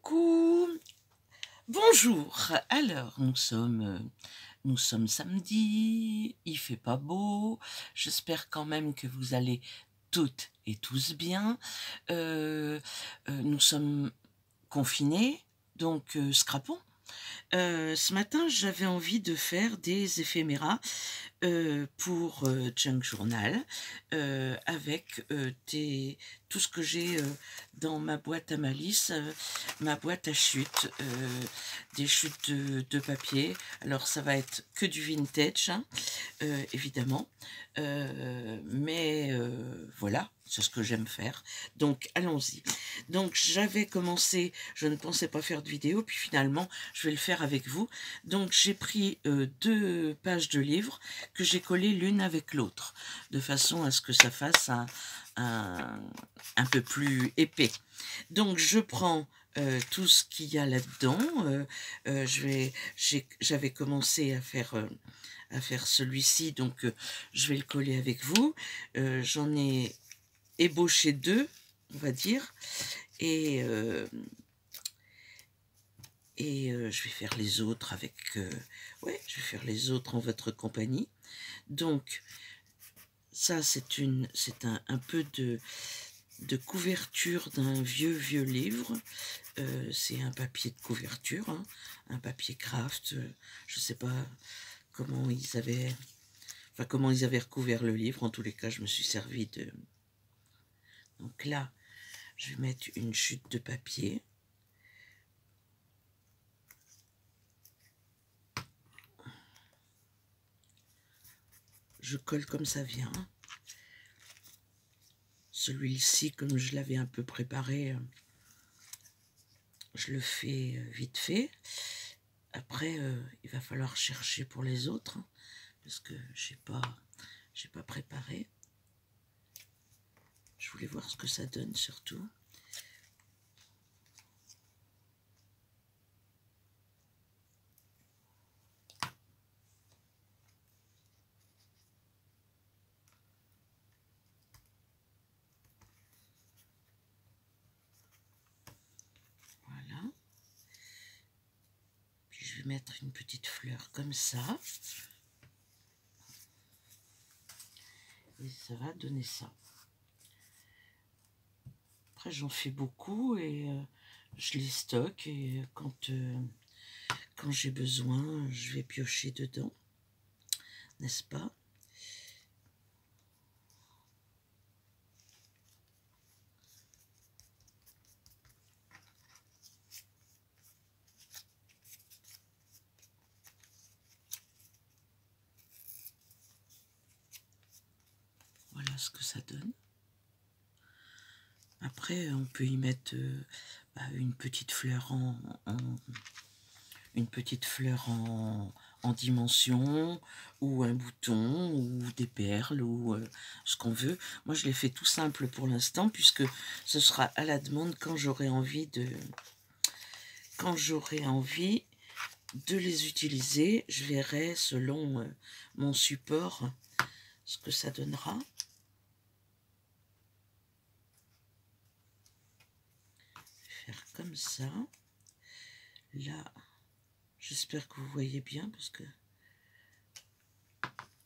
Coucou, bonjour. Alors, nous sommes samedi, il fait pas beau. J'espère quand même que vous allez toutes et tous bien. Nous sommes confinés, donc scrapons. Ce matin, j'avais envie de faire des éphéméras pour Junk Journal avec tout ce que j'ai dans ma boîte à malice, ma boîte à chutes, des chutes de papier. Alors ça va être que du vintage, hein, évidemment, mais voilà, c'est ce que j'aime faire. Donc allons-y. Donc j'avais commencé, je ne pensais pas faire de vidéo, puis finalement je vais le faire avec vous. Donc j'ai pris 2 pages de livres que j'ai collées l'une avec l'autre, de façon à ce que ça fasse un peu plus épais. Donc je prends tout ce qu'il y a là-dedans. J'avais commencé à faire celui-ci, donc je vais le coller avec vous. J'en ai ébauché 2, on va dire, et je vais faire les autres avec ouais, je vais faire les autres en votre compagnie. Donc ça, c'est un peu de couverture d'un vieux livre. C'est un papier de couverture, hein, un papier craft. Je sais pas comment ils avaient recouvert le livre. En tous les cas, je me suis servi de... Donc là, je vais mettre une chute de papier. Je colle comme ça vient. Celui-ci, comme je l'avais un peu préparé, je le fais vite fait. Après, il va falloir chercher pour les autres, hein, parce que j'ai pas préparé. Je voulais voir ce que ça donne surtout. Voilà. Puis je vais mettre une petite fleur comme ça. Et ça va donner ça. Après, j'en fais beaucoup et je les stocke. Et quand j'ai besoin, je vais piocher dedans. N'est-ce pas? Voilà ce que ça donne. Après, on peut y mettre une petite fleur en dimension, ou un bouton, ou des perles, ou ce qu'on veut. Moi, je l'ai fait tout simple pour l'instant, puisque ce sera à la demande quand j'aurai envie de les utiliser. Je verrai selon mon support ce que ça donnera. Faire comme ça. Là, j'espère que vous voyez bien, parce que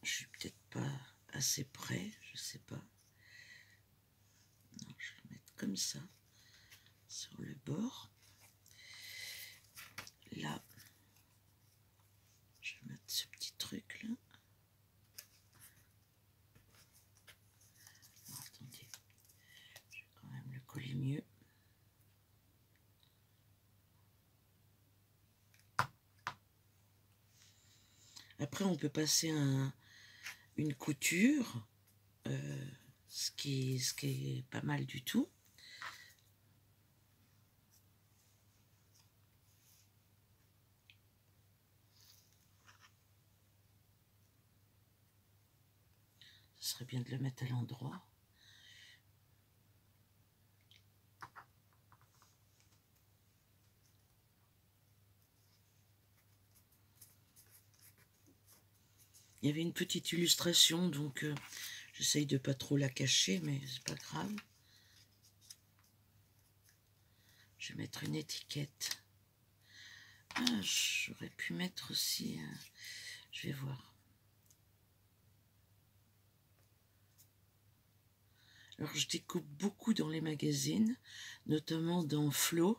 je suis peut-être pas assez près, je sais pas. Non, je vais le mettre comme ça, sur le bord. Là, je vais mettre ce petit truc là. Non, attendez, je vais quand même le coller mieux. Après, on peut passer une couture, ce qui est pas mal du tout. Ce serait bien de le mettre à l'endroit. Il y avait une petite illustration, donc j'essaye de pas trop la cacher, mais c'est pas grave. Je vais mettre une étiquette. Ah, j'aurais pu mettre aussi... je vais voir. Alors, je découpe beaucoup dans les magazines, notamment dans Flo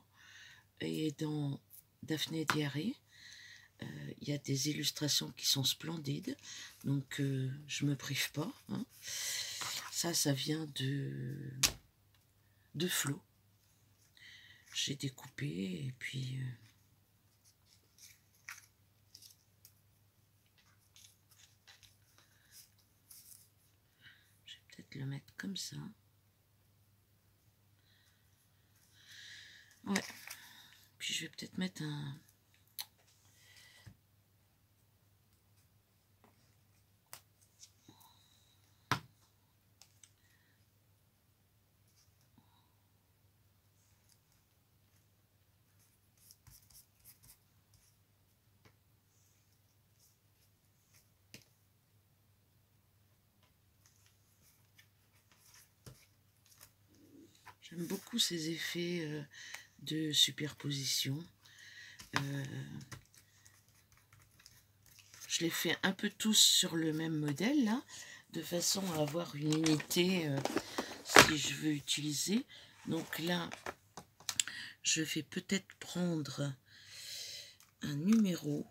et dans Daphné Diary. Il y a des illustrations qui sont splendides, donc je me prive pas. Hein. Ça vient de Flo. J'ai découpé et puis... je vais peut-être le mettre comme ça. Ouais. Puis je vais peut-être mettre un... J'aime beaucoup ces effets de superposition. Je les fais un peu tous sur le même modèle, là, de façon à avoir une unité si je veux utiliser. Donc là, je vais peut-être prendre un numéro.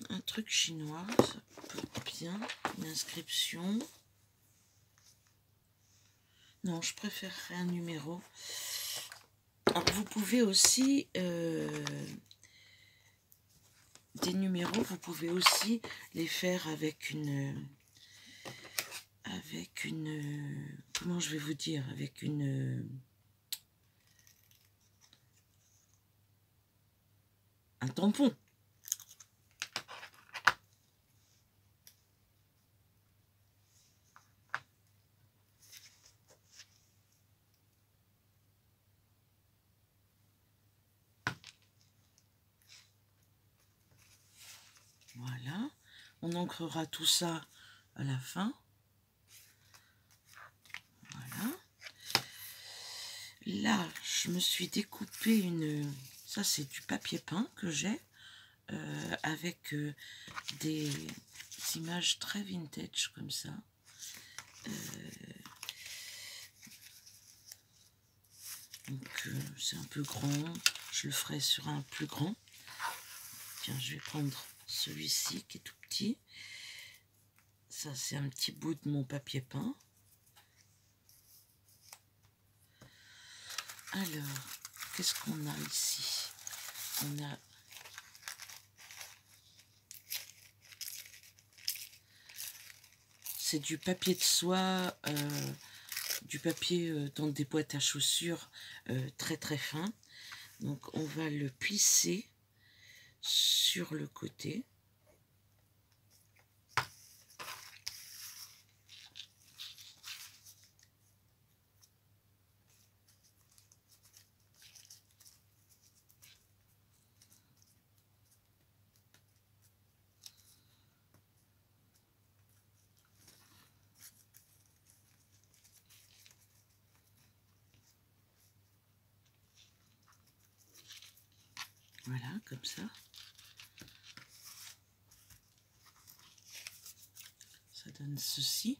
Un truc chinois, ça peut être bien, une inscription. Non, je préférerais un numéro. Alors, vous pouvez aussi, des numéros, vous pouvez aussi les faire avec une, comment je vais vous dire, avec un tampon. Voilà, on ancrera tout ça à la fin. Voilà. Là, je me suis découpé une... Ça, c'est du papier peint que j'ai, avec des images très vintage comme ça. Donc, c'est un peu grand. Je le ferai sur un plus grand. Tiens, je vais prendre celui-ci qui est tout petit. Ça, c'est un petit bout de mon papier peint. Alors, qu'est-ce qu'on a ici? On a... C'est du papier de soie, du papier dans des boîtes à chaussures très très fin. Donc, on va le plisser sur le côté. Voilà, comme ça. Ça donne ceci.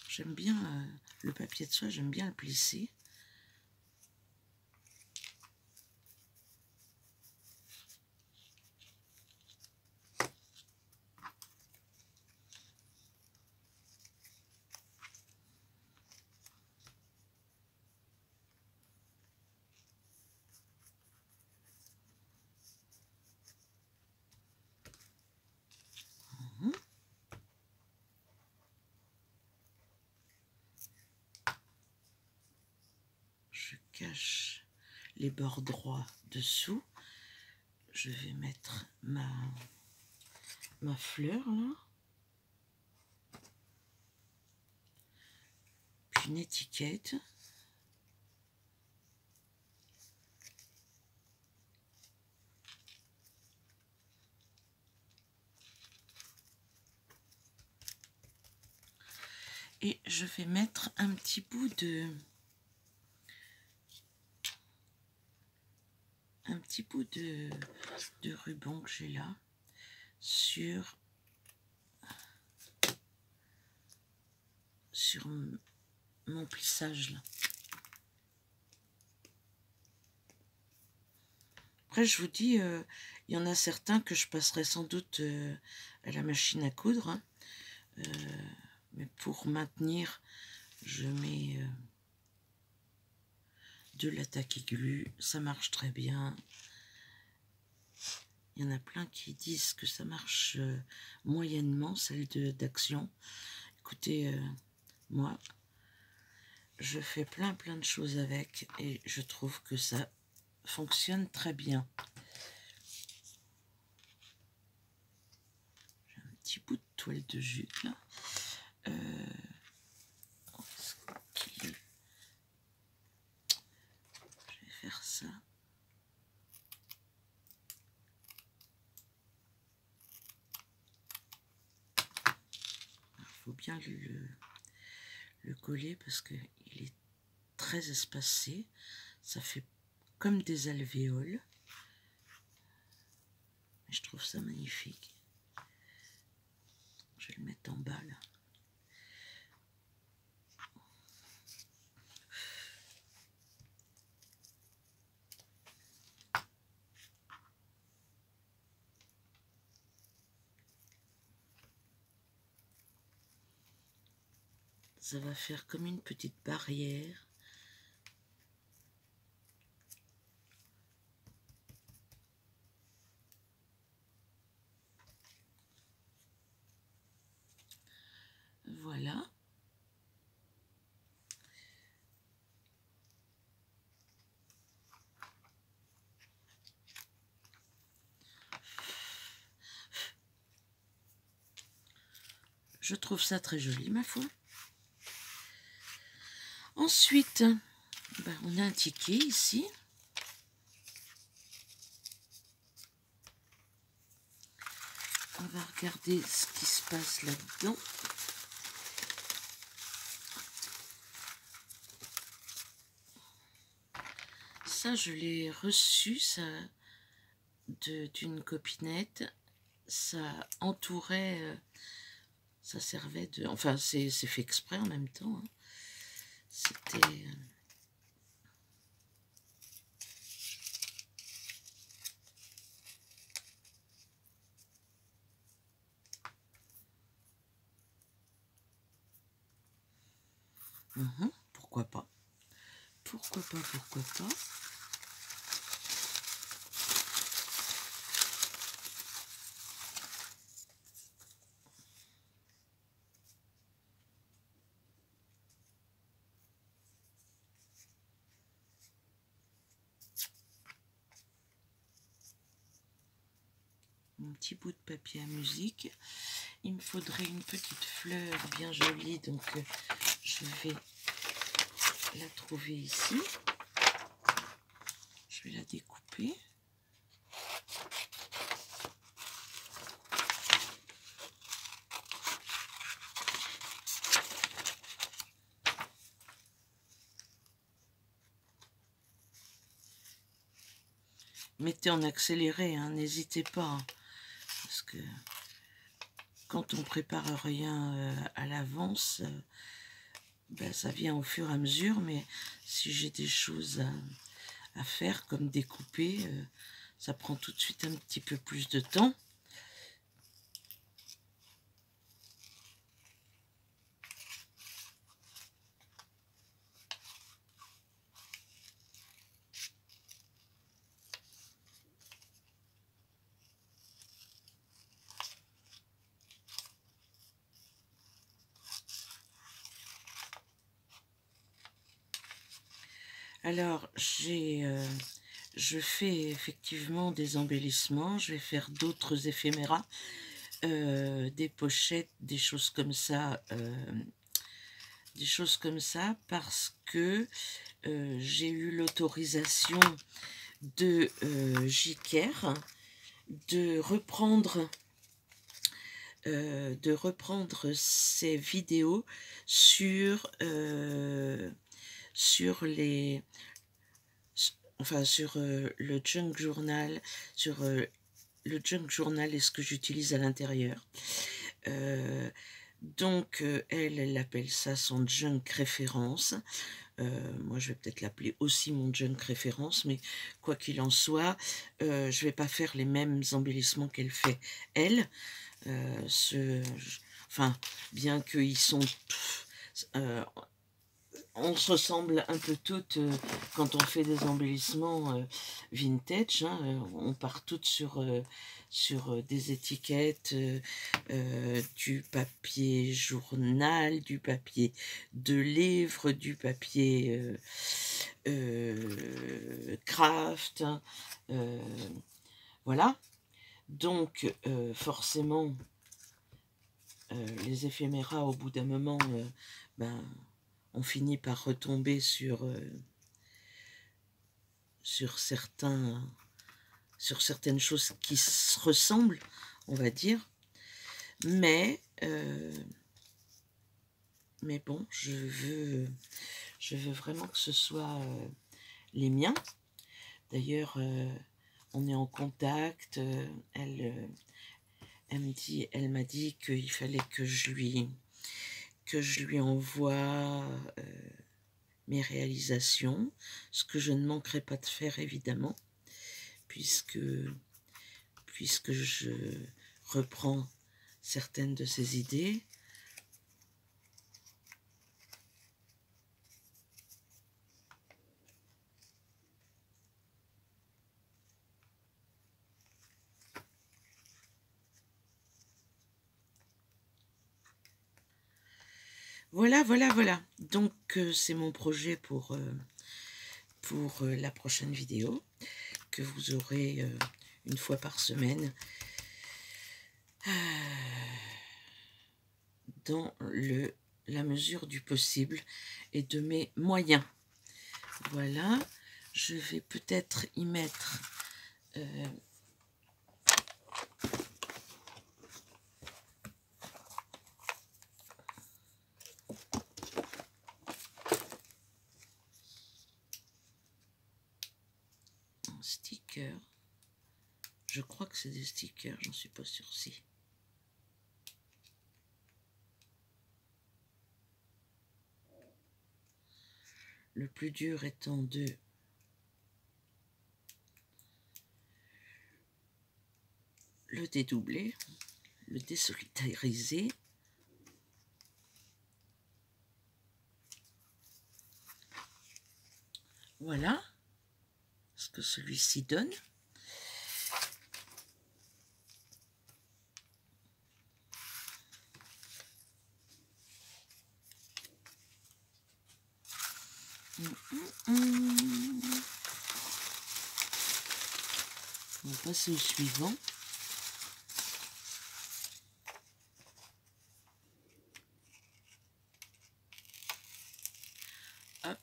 J'aime bien le papier de soie, j'aime bien le plisser. Je cache les bords droits dessous. Je vais mettre ma fleur là. Puis une étiquette. Et je vais mettre un petit bout de ruban que j'ai là sur mon plissage là. Après je vous dis, il y en a certains que je passerai sans doute à la machine à coudre, hein. Mais pour maintenir, je mets de la taquiglu, ça marche très bien. Il y en a plein qui disent que ça marche moyennement, celle d'Action. Écoutez, moi, je fais plein de choses avec et je trouve que ça fonctionne très bien. J'ai un petit bout de toile de jute là. Je vais faire ça. Il faut bien le coller parce qu'il est très espacé. Ça fait comme des alvéoles. Et je trouve ça magnifique. Je vais le mettre en bas là. Ça va faire comme une petite barrière. Voilà. Je trouve ça très joli, ma foi. Ensuite, ben, on a un ticket ici. On va regarder ce qui se passe là-dedans. Ça, je l'ai reçu, ça, d'une copinette. Ça entourait, ça servait de... Enfin, c'est fait exprès en même temps, hein. C'était... pourquoi pas? Pourquoi pas, pourquoi pas? Mon petit bout de papier à musique. Il me faudrait une petite fleur bien jolie, donc je vais la trouver ici. Je vais la découper. Mettez en accéléré, hein, n'hésitez pas, hein, parce que quand on prépare rien à l'avance, ben, ça vient au fur et à mesure, mais si j'ai des choses à faire, comme découper, ça prend tout de suite un petit peu plus de temps. Alors, je fais effectivement des embellissements, je vais faire d'autres éphéméras, des pochettes, des choses comme ça, parce que j'ai eu l'autorisation de Jiker de reprendre de reprendre ces vidéos sur, sur les... Enfin, sur le junk journal, sur le junk journal et ce que j'utilise à l'intérieur. Donc, elle appelle ça son junk référence. Moi, je vais peut-être l'appeler aussi mon junk référence, mais quoi qu'il en soit, je vais pas faire les mêmes embellissements qu'elle fait, elle. Enfin, bien qu'ils sont... on se ressemble un peu toutes quand on fait des embellissements vintage, hein, on part toutes sur, des étiquettes, du papier journal, du papier de livre, du papier craft, hein, voilà. Donc forcément les éphéméras au bout d'un moment ben, on finit par retomber sur certaines choses qui se ressemblent, on va dire. Mais bon, je veux vraiment que ce soit les miens. D'ailleurs, on est en contact. Elle m'a dit qu'il fallait que je lui envoie mes réalisations, ce que je ne manquerai pas de faire évidemment, puisque je reprends certaines de ses idées. Voilà. Donc, c'est mon projet pour la prochaine vidéo, que vous aurez une fois par semaine, dans la mesure du possible et de mes moyens. Voilà, je vais peut-être y mettre... stickers. Je crois que c'est des stickers, j'en suis pas sûre si. Le plus dur étant de le dédoubler, le désolidariser. Voilà ce que celui-ci donne. On va passer au suivant. Hop.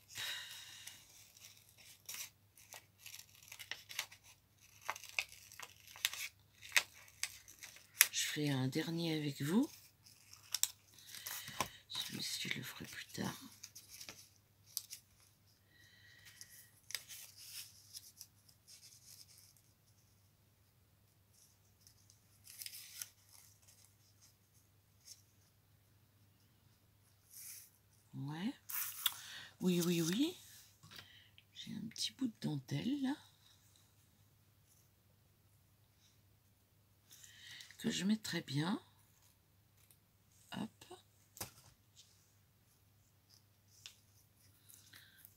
Je fais un dernier avec vous. Celui-ci, je le ferai plus tard. Ouais. Oui. J'ai un petit bout de dentelle là. Que je mettrai bien. Hop.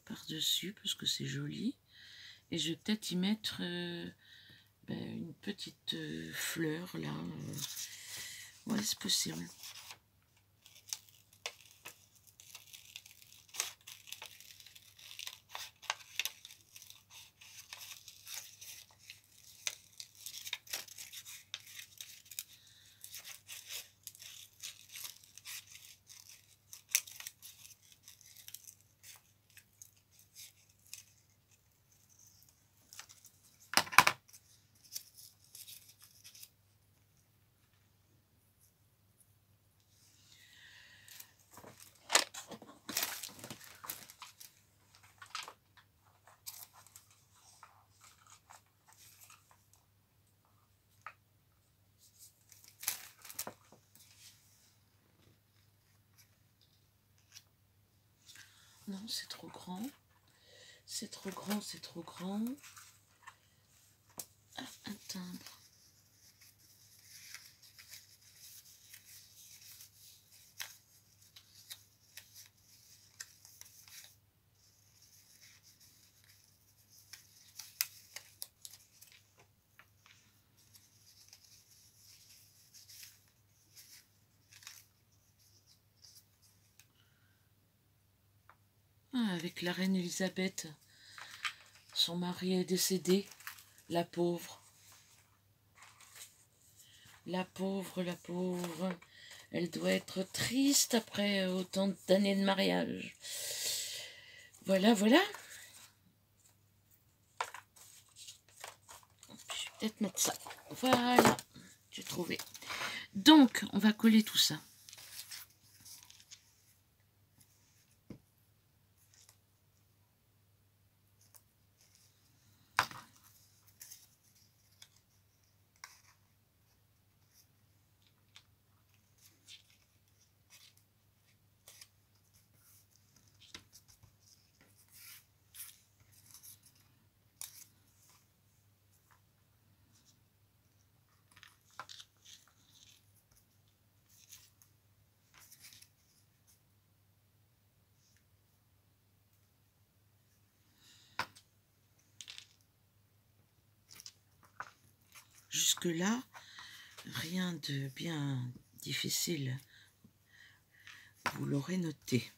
Par-dessus parce que c'est joli. Et je vais peut-être y mettre une petite fleur là. Ouais, c'est possible. Non, c'est trop grand. C'est trop grand, c'est trop grand. Ah, un timbre. Ah, avec la reine Elisabeth, son mari est décédé, la pauvre. La pauvre, la pauvre. Elle doit être triste après autant d'années de mariage. Voilà, voilà. Je vais peut-être mettre ça. Voilà, j'ai trouvé. Donc, on va coller tout ça. Jusque-là, rien de bien difficile. Vous l'aurez noté.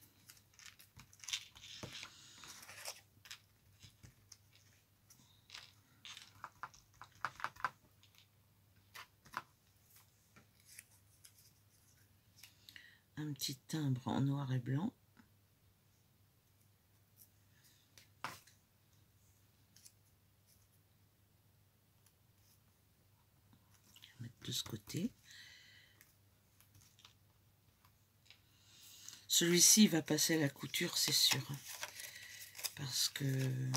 Un petit timbre en noir et blanc. Je vais mettre de ce côté. Celui-ci va passer à la couture, c'est sûr. Parce que...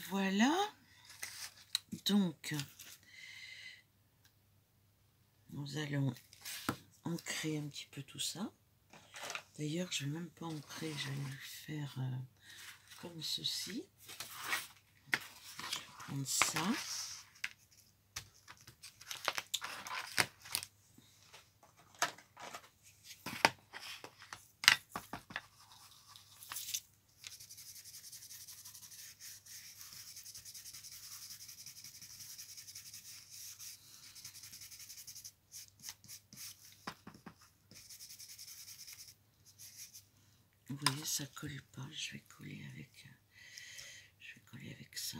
Voilà. Donc, nous allons ancrer un petit peu tout ça. D'ailleurs, je ne vais même pas ancrer, je vais le faire comme ceci. Je vais prendre ça. Vous voyez, ça colle pas. Je vais coller avec ça.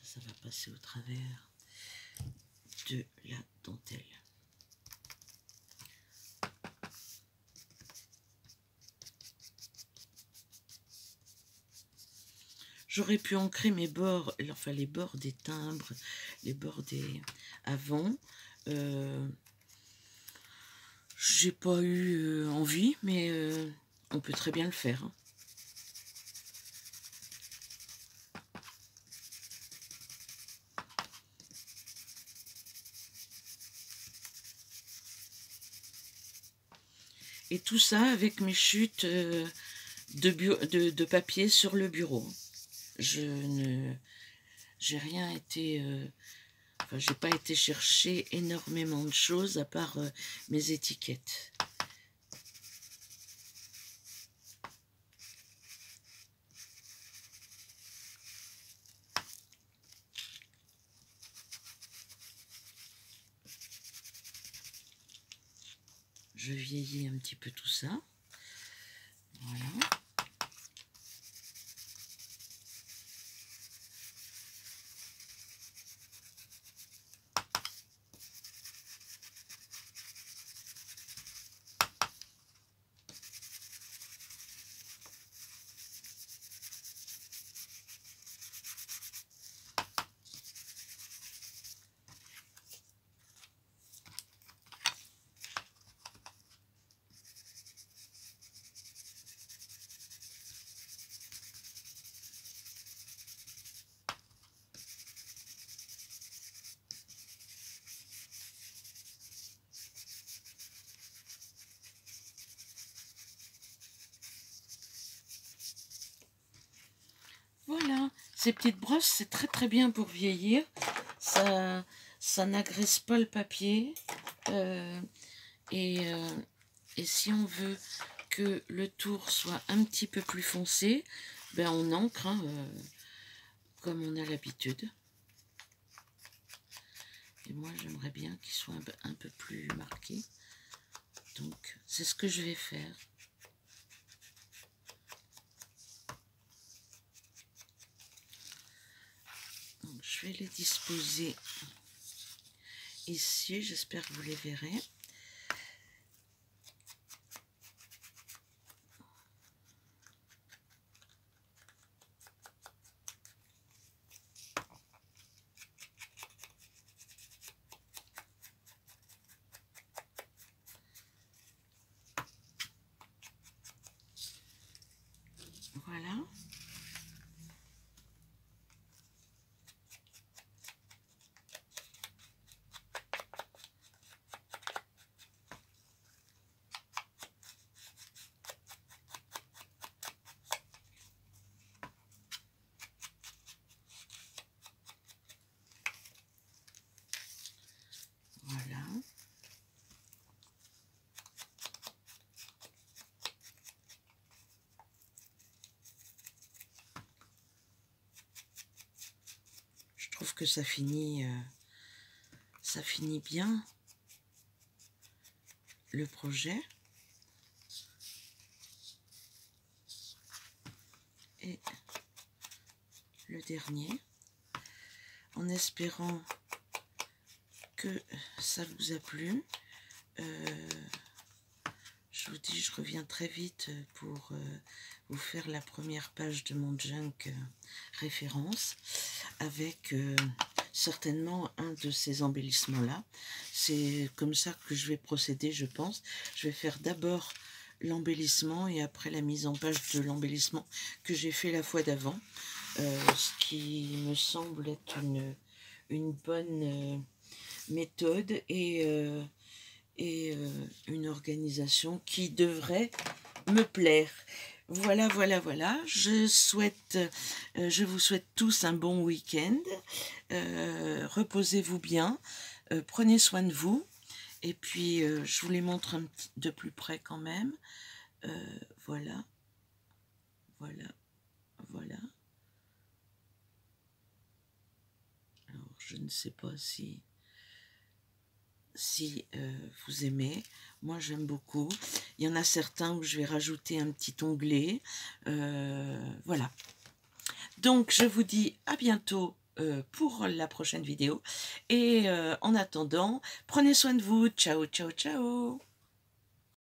Ça va passer au travers de la dentelle. J'aurais pu ancrer mes bords, enfin les bords des timbres, les bords des avant. J'ai pas eu envie, mais on peut très bien le faire. Hein. Et tout ça avec mes chutes de papier sur le bureau. Je ne j'ai rien été... enfin, j'ai pas été chercher énormément de choses à part mes étiquettes. Je vieillis un petit peu tout ça. Voilà. Voilà, ces petites brosses, c'est très très bien pour vieillir. Ça n'agresse pas le papier. Euh, et, euh, et si on veut que le tour soit un petit peu plus foncé, ben on encre, hein, comme on a l'habitude. Et moi, j'aimerais bien qu'il soit un peu plus marqué. Donc, c'est ce que je vais faire. Donc, je vais les disposer ici. J'espère que vous les verrez. Voilà. Voilà. Je trouve que ça finit bien le projet. Et le dernier, en espérant que ça vous a plu. Je vous dis, je reviens très vite pour vous faire la première page de mon junk référence avec certainement un de ces embellissements-là. C'est comme ça que je vais procéder, je pense. Je vais faire d'abord l'embellissement et après la mise en page de l'embellissement que j'ai fait la fois d'avant. Ce qui me semble être une bonne méthode et une organisation qui devrait me plaire. Voilà, voilà, voilà. Je vous souhaite tous un bon week-end. Reposez-vous bien. Prenez soin de vous. Et puis, je vous les montre un petit de plus près quand même. Voilà. Voilà. Voilà. Alors, je ne sais pas si vous aimez. Moi, j'aime beaucoup. Il y en a certains où je vais rajouter un petit onglet. Voilà. Donc, je vous dis à bientôt pour la prochaine vidéo. Et en attendant, prenez soin de vous. Ciao, ciao, ciao.